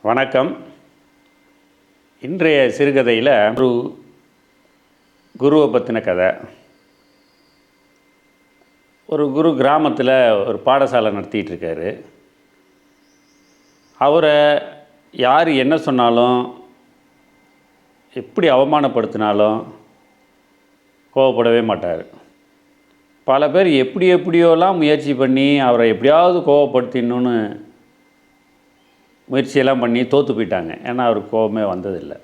வணக்கம். இன்றைய சிறுகதையில் ஒரு குருவை பற்றின கதை. ஒரு குரு கிராமத்தில் ஒரு பாடசாலை நடத்திட்டு இருக்காரு. அவரை யார் என்ன சொன்னாலும், எப்படி அவமானப்படுத்தினாலும் கோவப்படவே மாட்டார். பல பேர் எப்படியோலாம் முயற்சி பண்ணி அவரை எப்படியாவது கோவப்படுத்திடணுன்னு முயற்சியெல்லாம் பண்ணி தோற்று போயிட்டாங்க. ஏன்னா அவருக்கு கோபமே வந்ததில்லை.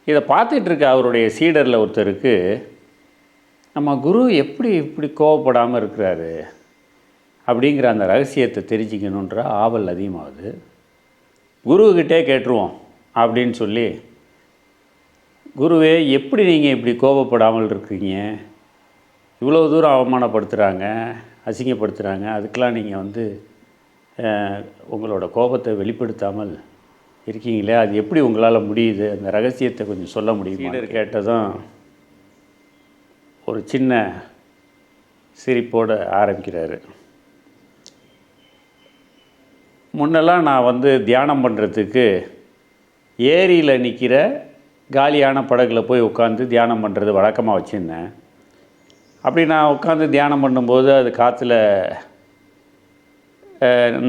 இதை பார்த்துட்ருக்க அவருடைய சீடரில் ஒருத்தருக்கு, நம்ம குரு எப்படி இப்படி கோவப்படாமல் இருக்கிறாரு அப்படிங்கிற அந்த ரகசியத்தை தெரிஞ்சிக்கணுன்ற ஆவல் அதிகமாகுது. குருக்கிட்டே கேட்டுருவோம் அப்படின்னு சொல்லி, குருவே எப்படி நீங்கள் இப்படி கோபப்படாமல் இருக்கீங்க? இவ்வளோ தூரம் அவமானப்படுத்துகிறாங்க, அசிங்கப்படுத்துகிறாங்க, அதுக்கெலாம் நீங்கள் உங்களோட கோபத்தை வெளிப்படுத்தாமல் இருக்கீங்களே, அது எப்படி உங்களால் முடியுது? அந்த ரகசியத்தை கொஞ்சம் சொல்ல முடியுமா? சீடர் கேட்டதும் ஒரு சின்ன சிரிப்போடு ஆரம்பிக்கிறாரு. முன்னெல்லாம் நான் தியானம் பண்ணுறதுக்கு ஏரியில் நிற்கிற காலியான படகுல போய் உட்காந்து தியானம் பண்ணுறது வழக்கமாக வச்சுருந்தேன். அப்படி நான் உட்காந்து தியானம் பண்ணும்போது அது காற்றுல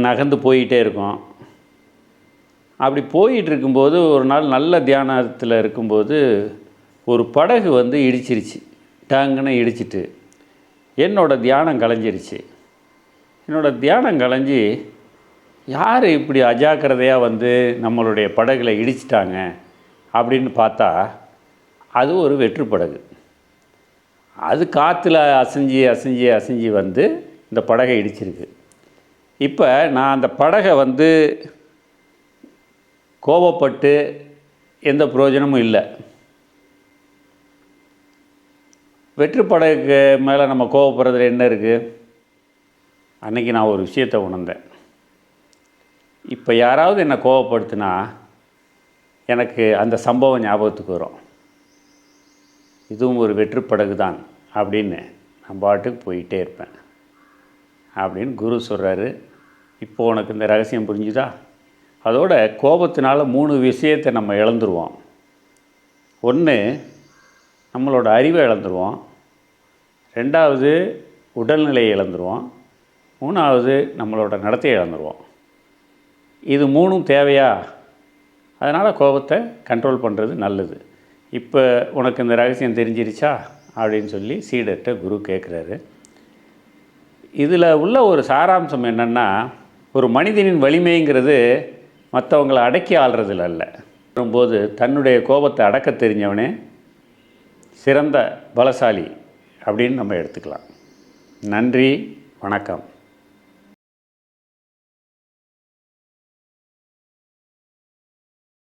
நகர்ந்து போயிட்டே இருக்கும். அப்படி போயிட்டுருக்கும்போது ஒரு நாள் நல்ல தியானத்தில் இருக்கும்போது ஒரு படகு இடிச்சிருச்சு. டாங்குன்னு இடிச்சிட்டு என்னோடய தியானம் கலைஞ்சிருச்சு. என்னோடய தியானம் கலைஞ்சி, யார் இப்படி அஜாக்கிரதையாக நம்மளுடைய படகுல இடிச்சிட்டாங்க அப்படின்னு பார்த்தா, அது ஒரு வெற்று படகு. அது காற்றுல அசைஞ்சி அசைஞ்சி அசைஞ்சி இந்த படகை இடிச்சிருக்கு. இப்போ நான் அந்த படகை கோபப்பட்டு எந்த பிரயோஜனமும் இல்லை. வெற்று படகுக்கு மேலே நம்ம கோபப்படுறதுல என்ன இருக்குது? அன்றைக்கி நான் ஒரு விஷயத்தை உணர்ந்தேன். இப்போ யாராவது என்னை கோபப்படுத்தினா எனக்கு அந்த சம்பவம் ஞாபகத்துக்கு வரும். இதுவும் ஒரு வெற்று படகு தான் அப்படின்னு நான் பாட்டுக்கு போயிட்டே இருப்பேன் அப்படின்னு குரு சொல்கிறாரு. இப்போ உனக்கு இந்த ரகசியம் புரிஞ்சுதா? அதோட கோபத்தினால 3 விஷயத்தை நம்ம இழந்துருவோம். ஒன்று, நம்மளோட அறிவை இழந்துருவோம். 2வது, உடல்நிலையை இழந்துருவோம். 3வது, நம்மளோட நடத்தையை இழந்துருவோம். இது 3ம் தேவையா? அதனால் கோபத்தை கண்ட்ரோல் பண்ணுறது நல்லது. இப்போ உனக்கு இந்த ரகசியம் தெரிஞ்சிருச்சா அப்படின்னு சொல்லி சீடர்கிட்ட குரு கேட்குறாரு. இதில் உள்ள ஒரு சாராம்சம் என்னென்னா, ஒரு மனிதனின் வலிமைங்கிறது மற்றவங்களை அடக்கி ஆள்றதில் அல்ல. வரும்போது தன்னுடைய கோபத்தை அடக்க தெரிஞ்சவனே சிறந்த பலசாலி அப்படின்னு நம்ம எடுத்துக்கலாம். நன்றி, வணக்கம்.